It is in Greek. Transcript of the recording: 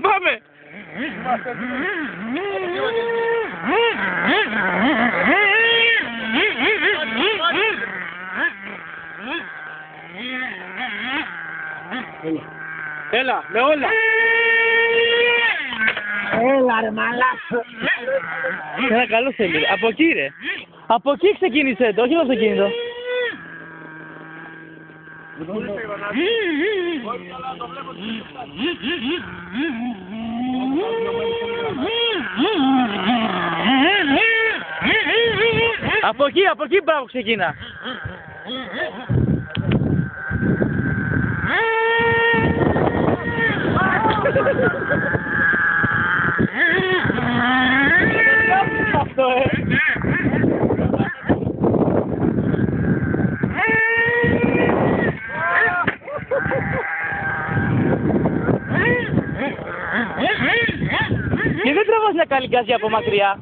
Πάμε! Έλα, με όλα! Έλα ρε μαλάκα! Ένα καλό θέλει. Από εκεί ρε. Από εκεί ξεκίνησε το, όχι με αυτοκίνητο. Από εκεί μπράβο ξεκίνα. Αυτό Και δεν τραβάς μια καλή γκάζια από μακριά.